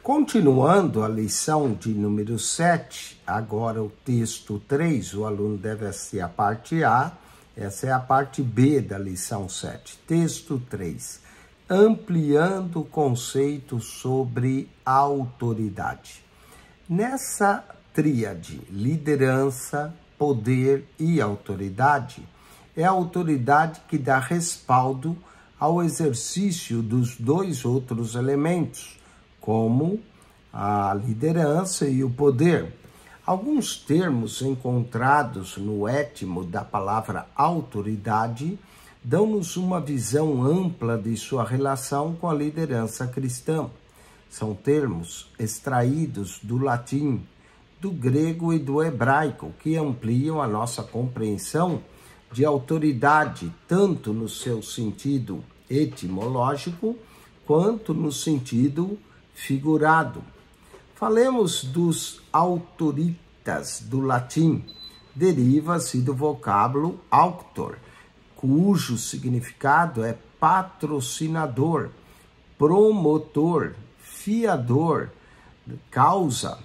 Continuando a lição de número 7, agora o texto 3, o aluno deve assistir a parte A, essa é a parte B da lição 7. Texto 3, ampliando o conceito sobre autoridade. Nessa tríade, liderança, poder e autoridade, é a autoridade que dá respaldo ao exercício dos dois outros elementos, como a liderança e o poder. Alguns termos encontrados no étimo da palavra autoridade dão-nos uma visão ampla de sua relação com a liderança cristã. São termos extraídos do latim, do grego e do hebraico, que ampliam a nossa compreensão de autoridade, tanto no seu sentido etimológico, quanto no sentido figurado. Falemos dos autoritas do latim. Deriva-se do vocábulo auctor, cujo significado é patrocinador, promotor, fiador, causa.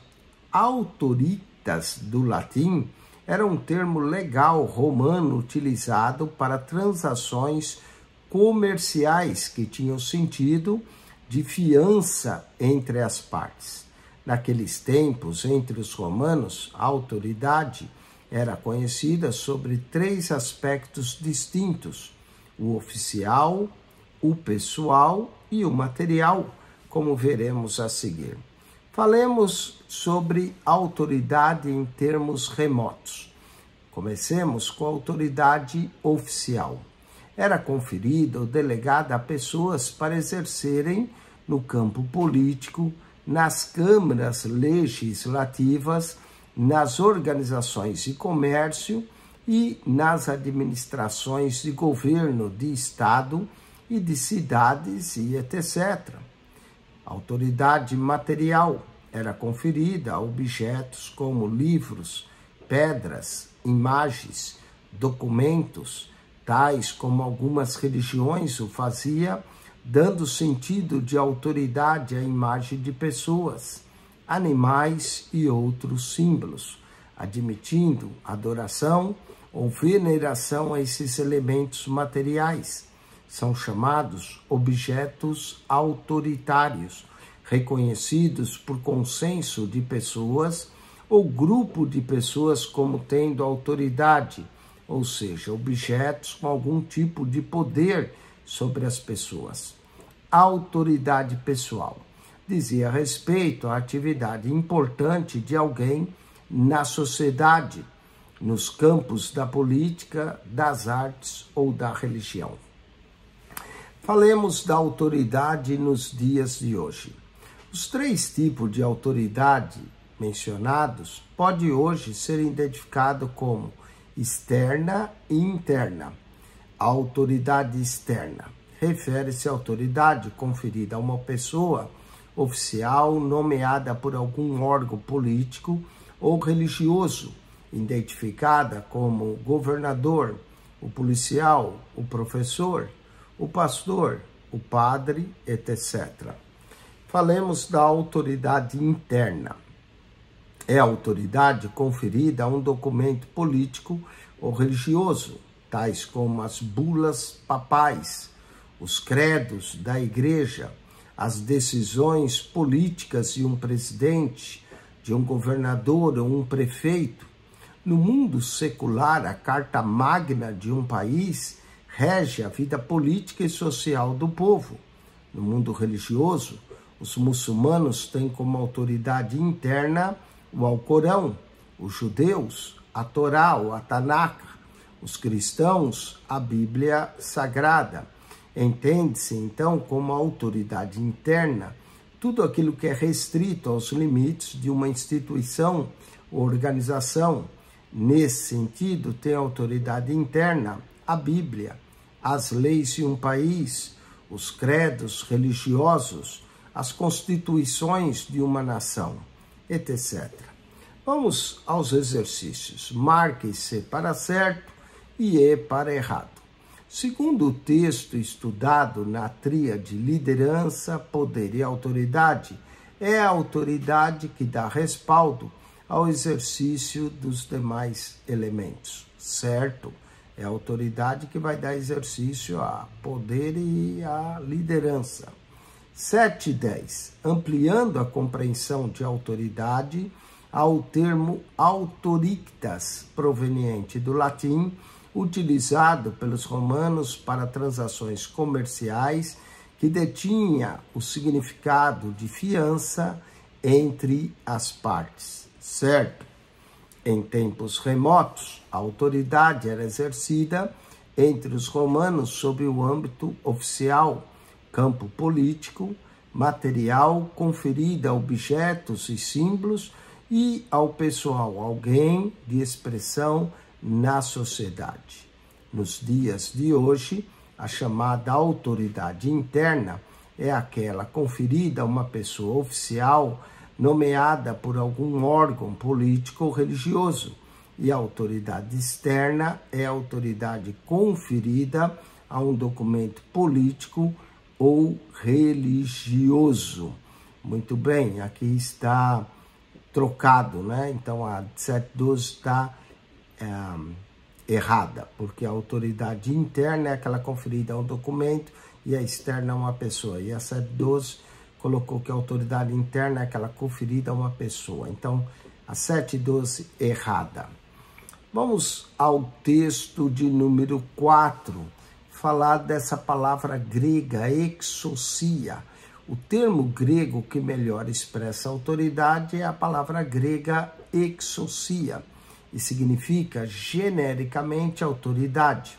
Autoritas do latim era um termo legal romano utilizado para transações comerciais que tinham sentido de fiança entre as partes. Naqueles tempos, entre os romanos, a autoridade era conhecida sobre 3 aspectos distintos: o oficial, o pessoal e o material, como veremos a seguir. Falemos sobre autoridade em termos remotos. Comecemos com a autoridade oficial. Era conferida ou delegada a pessoas para exercerem no campo político, nas câmaras legislativas, nas organizações de comércio e nas administrações de governo, de estado e de cidades e etc. Autoridade material era conferida a objetos como livros, pedras, imagens, documentos, tais como algumas religiões o fazia, dando sentido de autoridade à imagem de pessoas, animais e outros símbolos, admitindo adoração ou veneração a esses elementos materiais. São chamados objetos autoritários, reconhecidos por consenso de pessoas ou grupo de pessoas como tendo autoridade, ou seja, objetos com algum tipo de poder sobre as pessoas. Autoridade pessoal dizia respeito à atividade importante de alguém na sociedade, nos campos da política, das artes ou da religião. Falemos da autoridade nos dias de hoje. Os 3 tipos de autoridade mencionados podem hoje ser identificados como externa e interna. A autoridade externa refere-se à autoridade conferida a uma pessoa oficial nomeada por algum órgão político ou religioso, identificada como o governador, o policial, o professor, o pastor, o padre, etc. Falemos da autoridade interna. É a autoridade conferida a um documento político ou religioso, tais como as bulas papais, os credos da igreja, as decisões políticas de um presidente, de um governador ou um prefeito. No mundo secular, a carta magna de um país rege a vida política e social do povo. No mundo religioso, os muçulmanos têm como autoridade interna o Alcorão, os judeus, a Torá ou a Tanakh, os cristãos, a Bíblia Sagrada. Entende-se, então, como autoridade interna tudo aquilo que é restrito aos limites de uma instituição ou organização. Nesse sentido, tem autoridade interna a Bíblia, as leis de um país, os credos religiosos, as constituições de uma nação, etc. Vamos aos exercícios. Marque C para certo e E para errado. Segundo o texto estudado na tríade liderança, poder e autoridade, é a autoridade que dá respaldo ao exercício dos demais elementos, certo? É a autoridade que vai dar exercício a poder e a liderança. 7.10. Ampliando a compreensão de autoridade ao termo autoritas, proveniente do latim, utilizado pelos romanos para transações comerciais, que detinha o significado de fiança entre as partes, certo? Em tempos remotos, a autoridade era exercida entre os romanos sob o âmbito oficial, campo político, material, conferida a objetos e símbolos e ao pessoal, alguém de expressão na sociedade. Nos dias de hoje, a chamada autoridade interna é aquela conferida a uma pessoa oficial nomeada por algum órgão político ou religioso, e a autoridade externa é a autoridade conferida a um documento político ou religioso. Muito bem, aqui está trocado, né? Então a 7.12 está errada, porque a autoridade interna é aquela conferida a um documento e a externa a uma pessoa. E a 7.12 colocou que a autoridade interna é aquela conferida a uma pessoa. Então, a 7.12 errada. Vamos ao texto de número 4, falar dessa palavra grega, exousia. O termo grego que melhor expressa autoridade é a palavra grega exousia, e significa genericamente autoridade.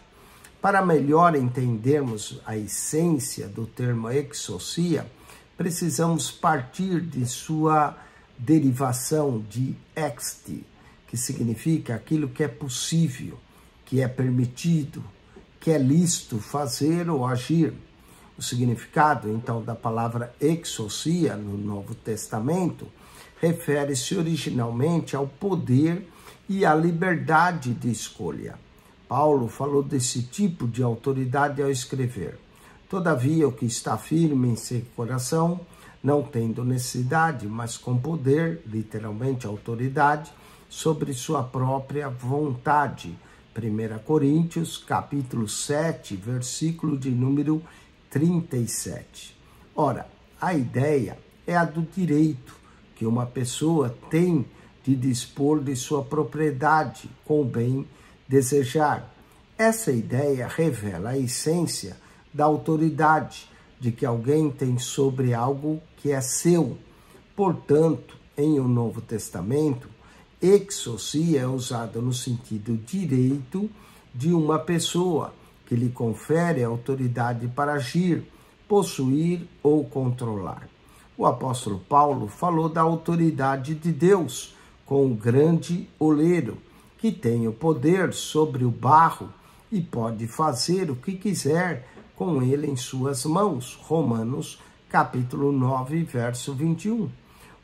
Para melhor entendermos a essência do termo exousia, precisamos partir de sua derivação de exti, que significa aquilo que é possível, que é permitido, que é lícito fazer ou agir. O significado, então, da palavra exousia no Novo Testamento refere-se originalmente ao poder e à liberdade de escolha. Paulo falou desse tipo de autoridade ao escrever: todavia, o que está firme em seu coração, não tendo necessidade, mas com poder, literalmente autoridade, sobre sua própria vontade. 1 Coríntios, capítulo 7, versículo de número 37. Ora, a ideia é a do direito que uma pessoa tem de dispor de sua propriedade com o bem desejar. Essa ideia revela a essência da autoridade de que alguém tem sobre algo que é seu. Portanto, em o Novo Testamento, exousia é usado no sentido direito de uma pessoa, que lhe confere autoridade para agir, possuir ou controlar. O apóstolo Paulo falou da autoridade de Deus com o grande oleiro, que tem o poder sobre o barro e pode fazer o que quiser com ele em suas mãos. Romanos, capítulo 9, verso 21.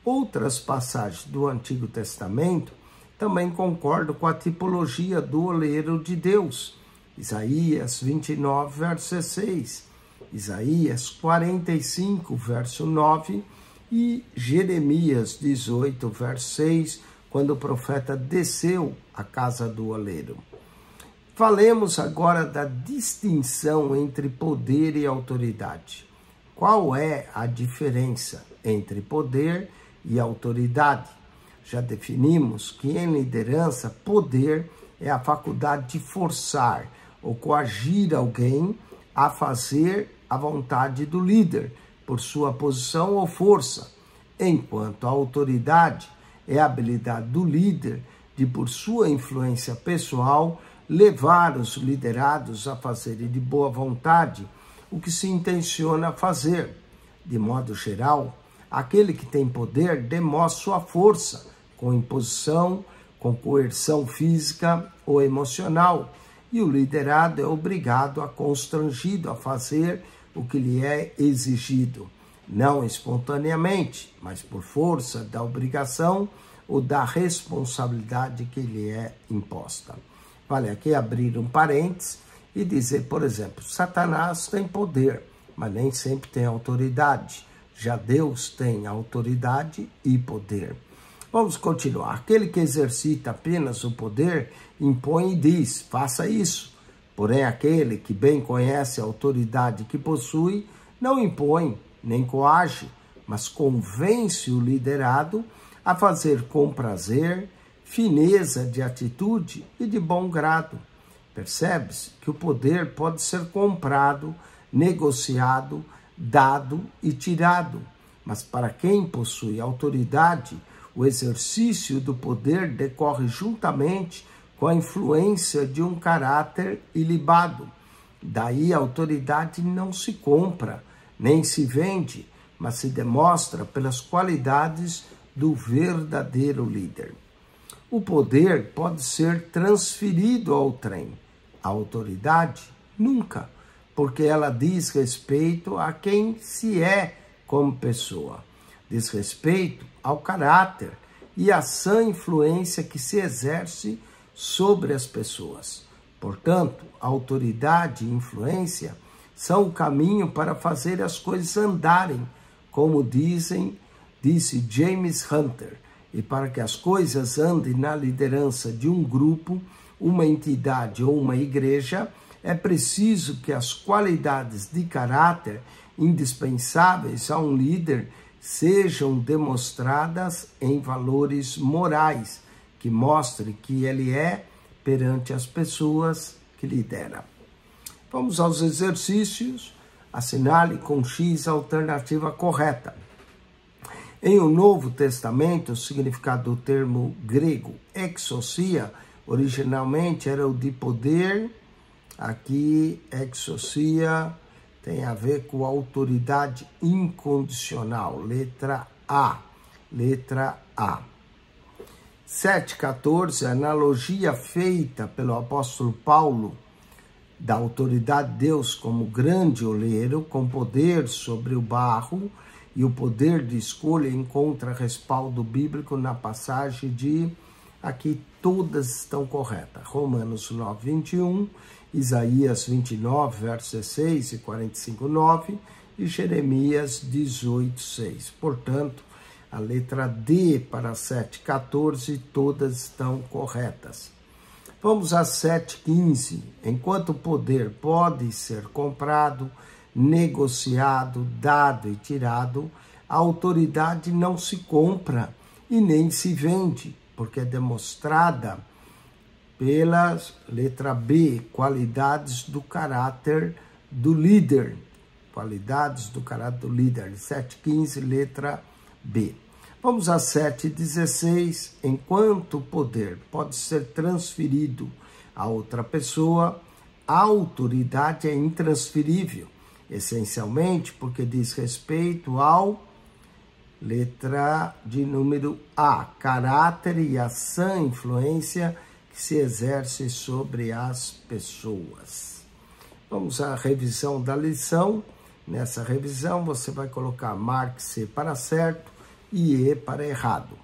Outras passagens do Antigo Testamento também concordam com a tipologia do oleiro de Deus. Isaías 29, verso 16, Isaías 45, verso 9 e Jeremias 18, verso 6, quando o profeta desceu à casa do oleiro. Falemos agora da distinção entre poder e autoridade. Qual é a diferença entre poder e autoridade? Já definimos que em liderança, poder é a faculdade de forçar ou coagir alguém a fazer a vontade do líder, por sua posição ou força, enquanto a autoridade é a habilidade do líder de, por sua influência pessoal, levar os liderados a fazerem de boa vontade o que se intenciona fazer. De modo geral, aquele que tem poder demonstra sua força, com imposição, com coerção física ou emocional, e o liderado é obrigado a constrangido a fazer o que lhe é exigido, não espontaneamente, mas por força da obrigação ou da responsabilidade que lhe é imposta. Vale aqui abrir um parênteses e dizer, por exemplo, Satanás tem poder, mas nem sempre tem autoridade. Já Deus tem autoridade e poder. Vamos continuar. Aquele que exercita apenas o poder impõe e diz, faça isso. Porém, aquele que bem conhece a autoridade que possui, não impõe, nem coage, mas convence o liderado a fazer com prazer, fineza de atitude e de bom grado. Percebe-se que o poder pode ser comprado, negociado, dado e tirado. Mas para quem possui autoridade, o exercício do poder decorre juntamente com a influência de um caráter ilibado. Daí a autoridade não se compra, nem se vende, mas se demonstra pelas qualidades do verdadeiro líder. O poder pode ser transferido ao trem. A autoridade, nunca, porque ela diz respeito a quem se é como pessoa. Diz respeito ao caráter e à sã influência que se exerce sobre as pessoas. Portanto, autoridade e influência são o caminho para fazer as coisas andarem, como disse James Hunter. E para que as coisas andem na liderança de um grupo, uma entidade ou uma igreja, é preciso que as qualidades de caráter indispensáveis a um líder sejam demonstradas em valores morais, que mostre que ele é perante as pessoas que lidera. Vamos aos exercícios. Assinale com X a alternativa correta. Em o Novo Testamento, o significado do termo grego exousia, originalmente era o de poder. Aqui, exousia tem a ver com autoridade incondicional. Letra A. Letra A. 7,14, analogia feita pelo apóstolo Paulo da autoridade de Deus como grande oleiro, com poder sobre o barro, e o poder de escolha encontra respaldo bíblico na passagem de, aqui todas estão corretas, Romanos 9, 21, Isaías 29, versos 16 e 45, 9, e Jeremias 18, 6. Portanto, a letra D para 7,14, todas estão corretas. Vamos a 7,15. Enquanto o poder pode ser comprado, negociado, dado e tirado, a autoridade não se compra e nem se vende, porque é demonstrada pela letra B, qualidades do caráter do líder. Qualidades do caráter do líder. 7,15, letra B. Vamos a 7,16. Enquanto o poder pode ser transferido a outra pessoa, a autoridade é intransferível, essencialmente porque diz respeito ao, letra de número A, caráter e a sã influência que se exerce sobre as pessoas. Vamos à revisão da lição. Nessa revisão você vai colocar marque C para certo e E para errado.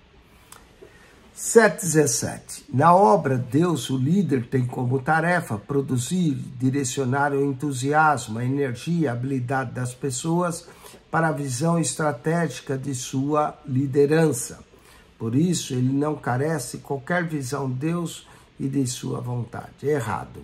7,17. Na obra, Deus, o líder, tem como tarefa produzir, direcionar o entusiasmo, a energia, a habilidade das pessoas para a visão estratégica de sua liderança. Por isso, ele não carece de qualquer visão de Deus e de sua vontade. Errado.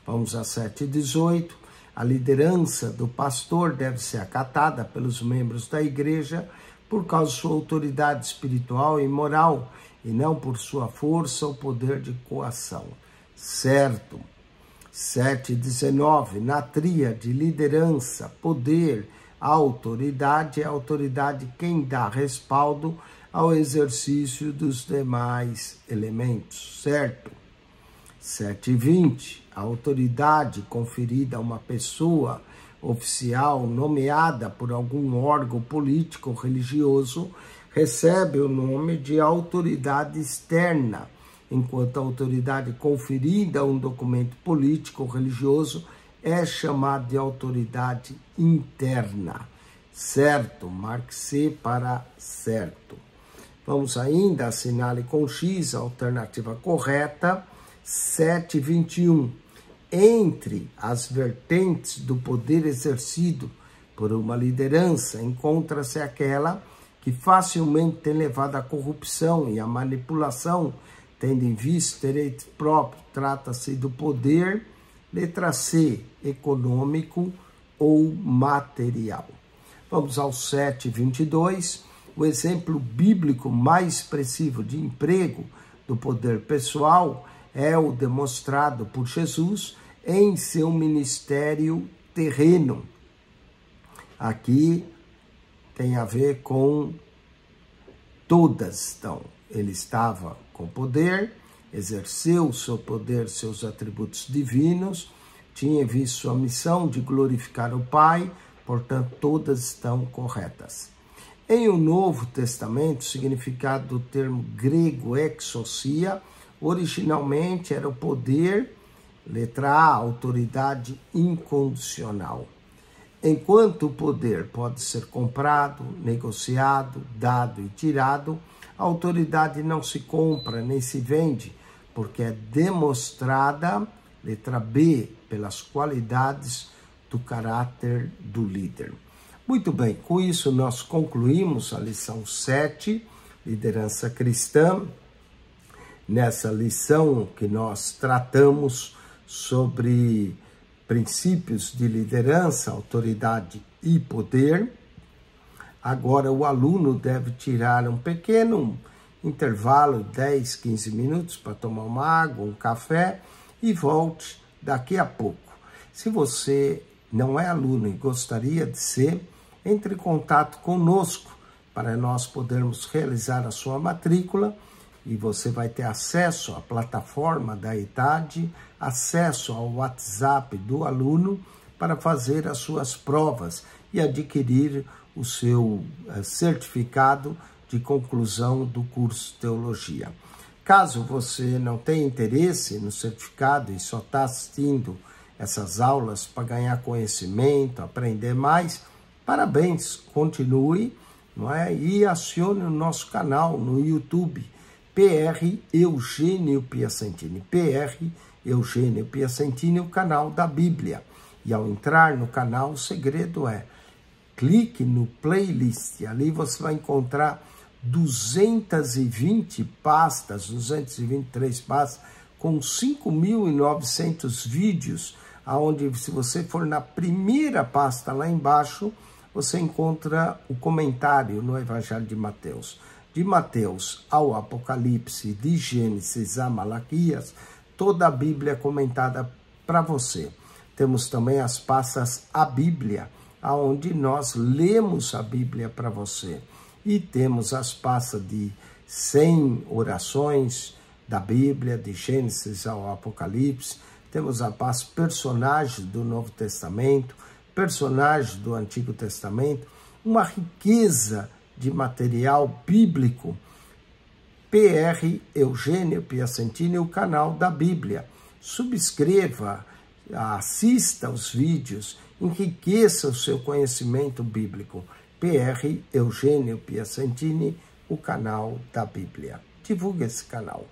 Vamos a 7,18. A liderança do pastor deve ser acatada pelos membros da igreja por causa de sua autoridade espiritual e moral, e não por sua força ou poder de coação. Certo. 7,19. Na tríade liderança, poder, autoridade, é a autoridade quem dá respaldo ao exercício dos demais elementos. Certo. 7,20. A autoridade conferida a uma pessoa oficial nomeada por algum órgão político ou religioso recebe o nome de autoridade externa, enquanto a autoridade conferida a um documento político ou religioso é chamada de autoridade interna. Certo, marque C para certo. Vamos ainda, assinale com X a alternativa correta, 7,21. Entre as vertentes do poder exercido por uma liderança, encontra-se aquela que facilmente tem levado à corrupção e à manipulação, tendo em vista direito próprio. Trata-se do poder, letra C, econômico ou material. Vamos ao 7:22. O exemplo bíblico mais expressivo de emprego do poder pessoal é o demonstrado por Jesus em seu ministério terreno. Aqui tem a ver com todas. Então, ele estava com poder, exerceu o seu poder, seus atributos divinos, tinha visto sua missão de glorificar o Pai, portanto, todas estão corretas. Em o Novo Testamento, o significado do termo grego exousia, originalmente era o poder, letra A, autoridade incondicional. Enquanto o poder pode ser comprado, negociado, dado e tirado, a autoridade não se compra nem se vende, porque é demonstrada, letra B, pelas qualidades do caráter do líder. Muito bem, com isso nós concluímos a lição 7, liderança cristã. Nessa lição que nós tratamos sobre princípios de liderança, autoridade e poder. Agora o aluno deve tirar um pequeno intervalo, 10, 15 minutos, para tomar uma água, um café, e volte daqui a pouco. Se você não é aluno e gostaria de ser, entre em contato conosco para nós podermos realizar a sua matrícula, e você vai ter acesso à plataforma da ETAD, acesso ao WhatsApp do aluno para fazer as suas provas e adquirir o seu certificado de conclusão do curso Teologia. Caso você não tenha interesse no certificado e só está assistindo essas aulas para ganhar conhecimento, aprender mais, parabéns, continue, não é? E acione o nosso canal no YouTube, PR Eugênio Piacentini, PR Eugênio Piacentini, o canal da Bíblia. E ao entrar no canal, o segredo é, clique no playlist, ali você vai encontrar 220 pastas, 223 pastas, com 5.900 vídeos, onde se você for na primeira pasta lá embaixo, você encontra o comentário no Evangelho de Mateus. De Mateus ao Apocalipse, de Gênesis a Malaquias, toda a Bíblia comentada para você. Temos também as pastas A Bíblia, onde nós lemos a Bíblia para você. E temos as pastas de 100 orações da Bíblia, de Gênesis ao Apocalipse. Temos a pasta personagens do Novo Testamento, personagens do Antigo Testamento, uma riqueza de material bíblico. PR Eugênio Piacentini, o canal da Bíblia. Subscreva, assista aos vídeos, enriqueça o seu conhecimento bíblico. PR Eugênio Piacentini, o canal da Bíblia. Divulgue esse canal.